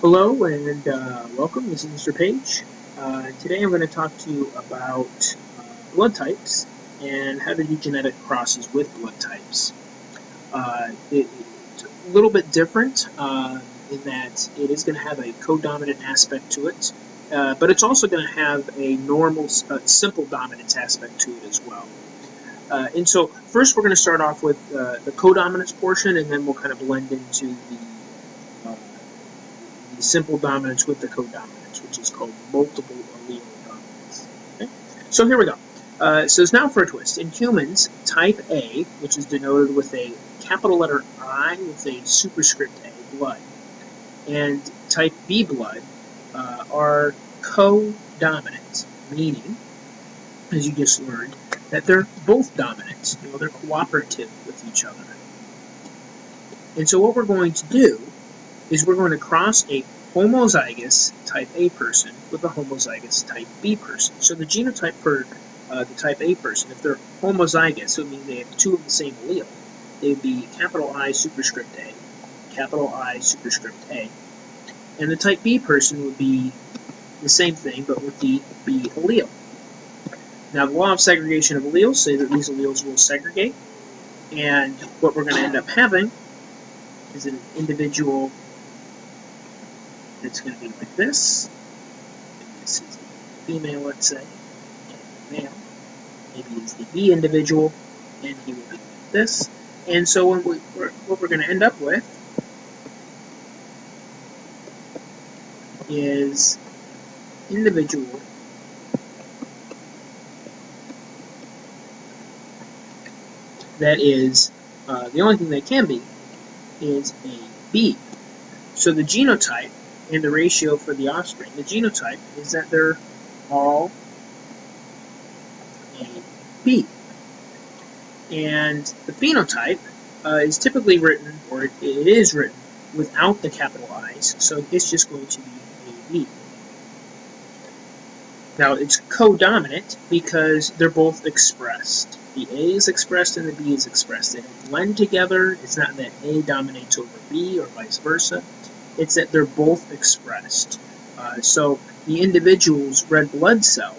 Hello and welcome. This is Mr. Page. Today I'm going to talk to you about blood types and how to do genetic crosses with blood types. It's a little bit different in that it is going to have a codominant aspect to it, but it's also going to have a normal, simple dominance aspect to it as well. And so first we're going to start off with the codominance portion, and then we'll kind of blend into the simple dominance with the codominance, which is called multiple allele dominance. Okay? So here we go. It says now for a twist. In humans, type A, which is denoted with a capital letter I with a superscript A, blood, and type B blood are codominant, meaning, as you just learned, that they're both dominant. They're cooperative with each other. And so what we're going to do is we're going to cross a homozygous type A person with a homozygous type B person. So the genotype for the type A person, if they're homozygous, so it means they have two of the same allele, they would be capital I superscript A, capital I superscript A. And the type B person would be the same thing, but with the B allele. Now, the law of segregation of alleles say that these alleles will segregate, and what we're going to end up having is an individual that's going to be like this. This is the female, let's say, and the male. Maybe it's the B individual, and he will be like this. And so what we're going to end up with is individual that is, the only thing they can be is a B. So the genotype and the ratio for the offspring, the genotype is that they're all a B. And the phenotype is typically written, or it is written, without the capital I's, so it's just going to be a B. Now, it's codominant because they're both expressed. The A is expressed and the B is expressed. They don't blend together. It's not that A dominates over B or vice versa. It's that they're both expressed. So the individual's red blood cell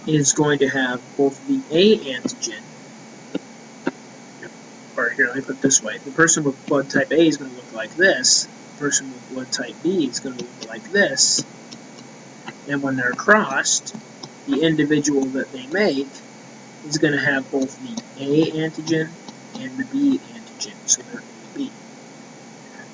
is going to have both the A antigen, or here, let me put it this way. The person with blood type A is going to look like this. The person with blood type B is going to look like this. And when they're crossed, the individual that they make is going to have both the A antigen and the B antigen, so they're AB.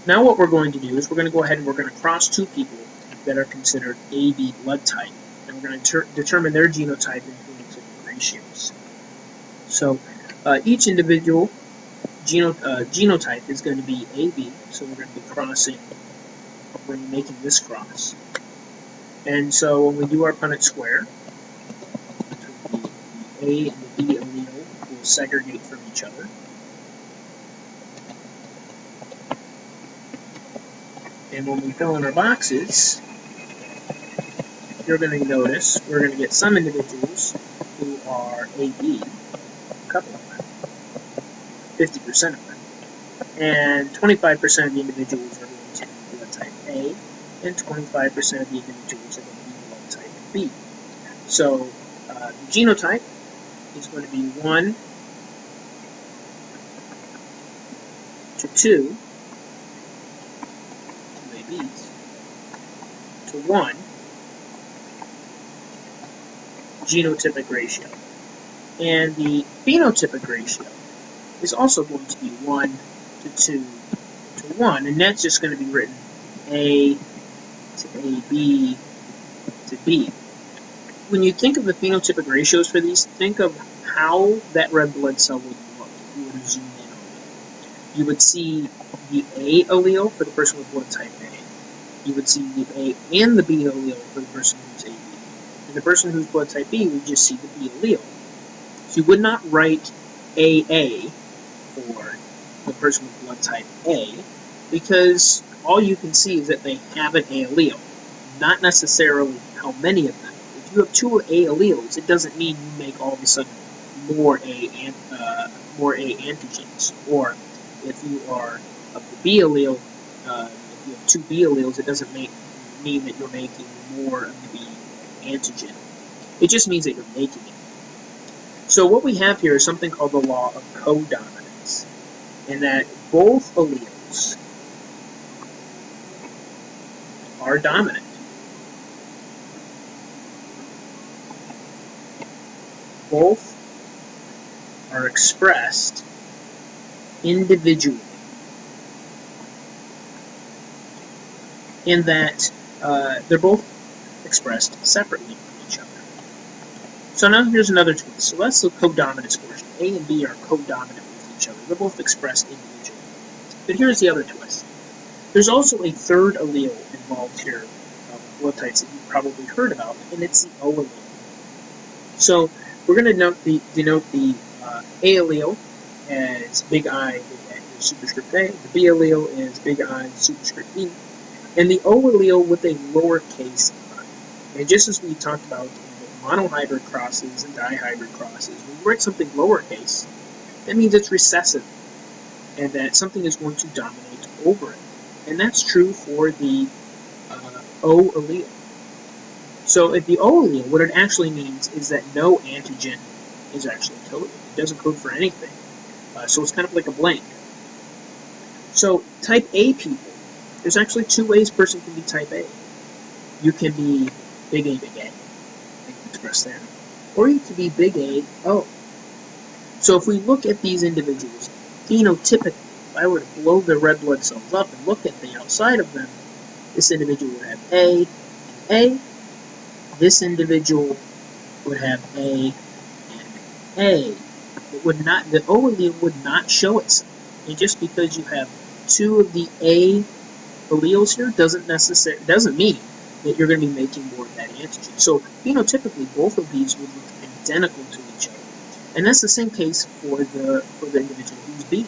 Now what we're going to do is we're going to go ahead and we're going to cross two people that are considered AB blood type, and we're going to determine their genotype and phenotypic ratios. So each individual genotype is going to be AB, so we're going to be crossing, we're making this cross. And so when we do our Punnett square, the A and the B allele will segregate from each other. And when we fill in our boxes, you're going to notice we're going to get some individuals who are AB, a couple of them, 50% of them, and 25% of the individuals are going to be blood type A, and 25% of the individuals are going to be blood type B. So the genotype is going to be 1 to 2, ABs, to 1 genotypic ratio. And the phenotypic ratio is also going to be 1 to 2 to 1, and that's just going to be written A to AB to B. When you think of the phenotypic ratios for these, think of how that red blood cell would look if you were to zoom in on it. You would see the A allele for the person with blood type A. You would see the A and the B allele for the person who's AB. And the person who's blood type B would just see the B allele. So you would not write AA for the person with blood type A, because all you can see is that they have an A allele, not necessarily how many of them. If you have two A alleles, it doesn't mean you make all of a sudden more A antigens. Or if you are of the B allele, if you have two B alleles, it doesn't mean that you're making more of the B antigen. It just means that you're making it. So what we have here is something called the law of codominance, in that both alleles are dominant. Both are expressed individually, in that they're both expressed separately from each other. So now here's another twist. So that's the codominance portion. A and B are codominant with each other. They're both expressed individually. But here's the other twist. There's also a third allele involved here of blood types that you've probably heard about, and it's the O allele. So we're going to denote the A allele as big I, superscript A. The B allele is big I, superscript B. And the O allele with a lowercase I. And just as we talked about in the monohybrid crosses and dihybrid crosses, when you write something lowercase, that means it's recessive, and that something is going to dominate over it. And that's true for the O allele. So if the O allele, what it actually means is that no antigen is actually coded. It doesn't code for anything. So it's kind of like a blank. So type A people, there's actually two ways a person can be type A. You can be big A, big A. I can express that. Or you can be big A, O. So if we look at these individuals, phenotypically, if I were to blow their red blood cells up and look at the outside of them, this individual would have A and A. This individual would have A and A. It would not, the O allele would not show itself. And just because you have two of the A alleles here doesn't mean that you're going to be making more of that antigen. So phenotypically, both of these would look identical to each other, and that's the same case for the individual who's B.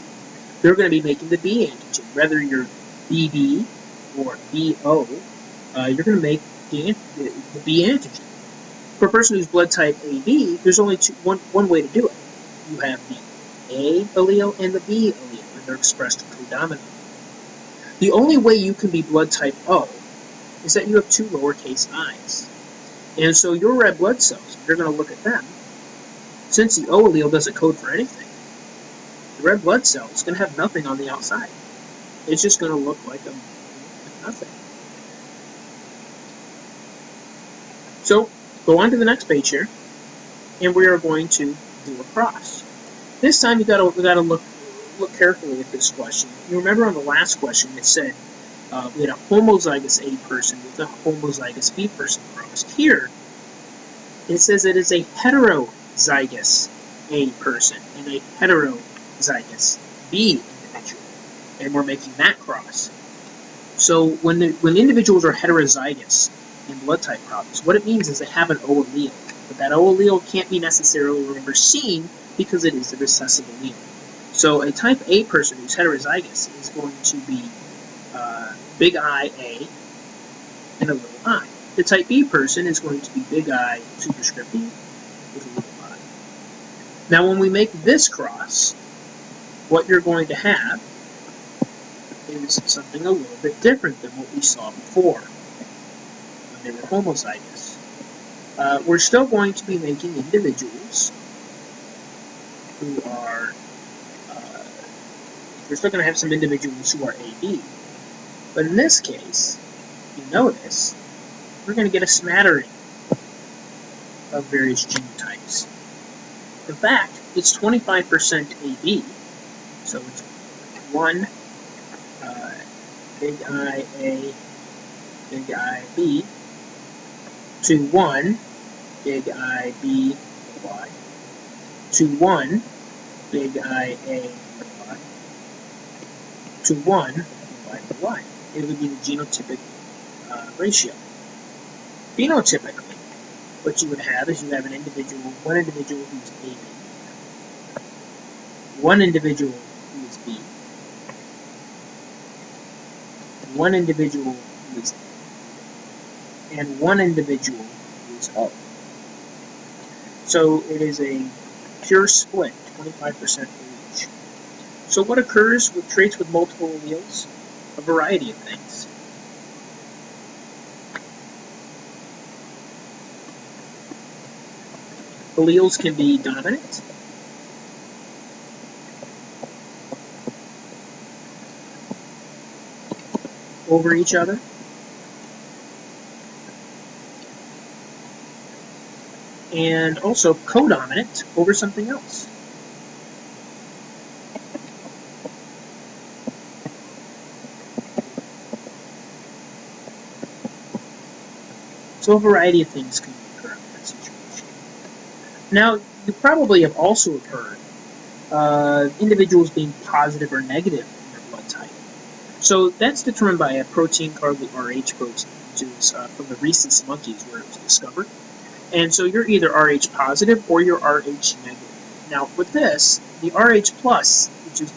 They're going to be making the B antigen, whether you're BB or BO. You're going to make the B antigen. For a person who's blood type AB, there's only one way to do it. You have the A allele and the B allele, and they're expressed codominantly. The only way you can be blood type O is that you have two lowercase i's. And so your red blood cells, if you're going to look at them, since the O allele doesn't code for anything, the red blood cell is going to have nothing on the outside. It's just going to look like nothing. So go on to the next page here, and we are going to do a cross. This time we got to look carefully at this question. You remember on the last question it said we had a homozygous A person with a homozygous B person crossed. Here it says it is a heterozygous A person and a heterozygous B individual, and we're making that cross. So when individuals are heterozygous in blood type problems, what it means is they have an O allele, but that O allele can't be necessarily, remember, seen because it is a recessive allele. So a type A person who's heterozygous is going to be big I A and a little I. The type B person is going to be big I superscript B with a little I. Now when we make this cross, what you're going to have is something a little bit different than what we saw before when they were homozygous. We're still going to be making individuals who are, we're still going to have some individuals who are AB. But in this case, if you notice, we're going to get a smattering of various genotypes. In fact, it's 25% AB, so it's 1 big I A, big I B, to 1 big I B Y, to 1 big I A Y, to 1 Y to Y. It would be the genotypic ratio. Phenotypically, what you would have is you have one individual who's AB, one individual who is B, one individual who is A, and one individual who is O. So it is a pure split, 25% for each. So what occurs with traits with multiple alleles? A variety of things. alleles can be dominant, over each other, and also codominant over something else. So a variety of things can occur in that situation. Now, you probably have also heard individuals being positive or negative in their blood type. So that's determined by a protein called the RH protein, which is from the rhesus monkeys where it was discovered. And so you're either Rh positive or you're Rh negative. Now with this, the Rh plus, which is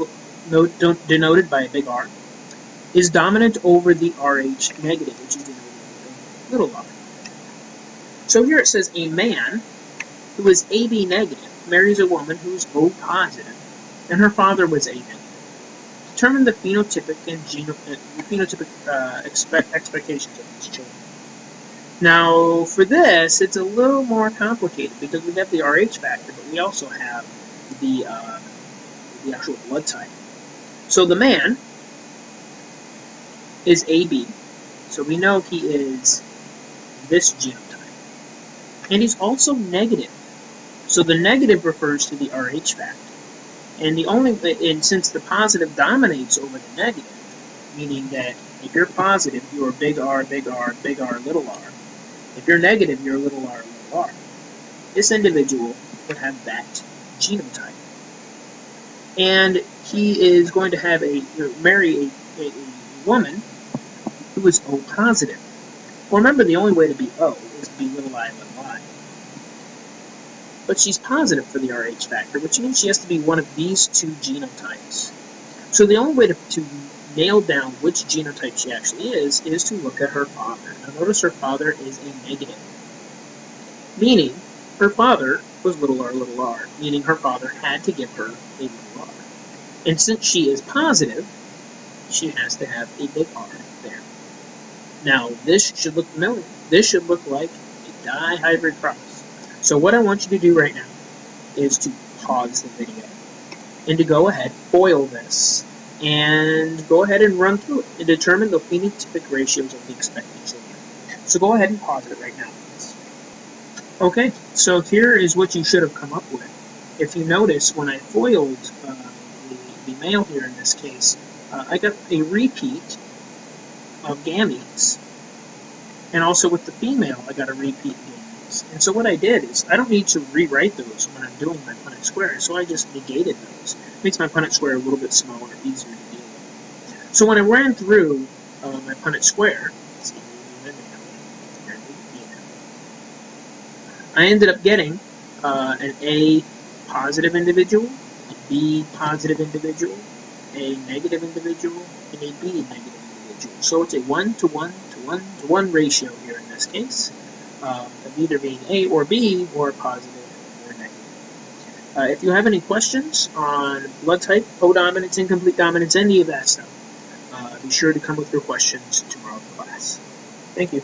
denoted by a big R, is dominant over the Rh negative, which is denoted by a little r. So here it says a man who is AB negative marries a woman who is O positive, and her father was A negative. Determine the phenotypic and expectations of these children. Now, for this, it's a little more complicated because we have the Rh factor, but we also have the actual blood type. So the man is AB, so we know he is this genotype. And he's also negative. So the negative refers to the Rh factor. And since the positive dominates over the negative, meaning that if you're positive, you're big R, big R, big R, little r. If you're negative, you're little r, little r. This individual would have that genotype. And he is going to marry a woman who is O positive. Well, remember, the only way to be O is to be little I, little I. But she's positive for the Rh factor, which means she has to be one of these two genotypes. So the only way to nail down which genotype she actually is to look at her father. Now notice her father is a negative, meaning her father was little r, meaning her father had to give her a little r. And since she is positive, she has to have a big R there. Now this should look familiar. This should look like a dihybrid cross. So what I want you to do right now is to pause the video and to go ahead, FOIL this, and go ahead and run through it and determine the phenotypic ratios of the expected children. So go ahead and pause it right now, please. Okay, so here is what you should have come up with. If you notice, when I FOILed the male here in this case, I got a repeat of gametes. And also with the female, I got a repeat gametes. And so what I did is, I don't need to rewrite those when I'm doing my Punnett square, so I just negated those. It makes my Punnett square a little bit smaller, easier to deal with. So when I ran through my Punnett square, I ended up getting an A positive individual, a B positive individual, a negative individual, and a B negative individual. So it's a 1 to 1 to 1 to 1 ratio here in this case. Of either being A or B, or positive or negative. If you have any questions on blood type, codominance, incomplete dominance, any of that stuff, be sure to come with your questions tomorrow in class. Thank you.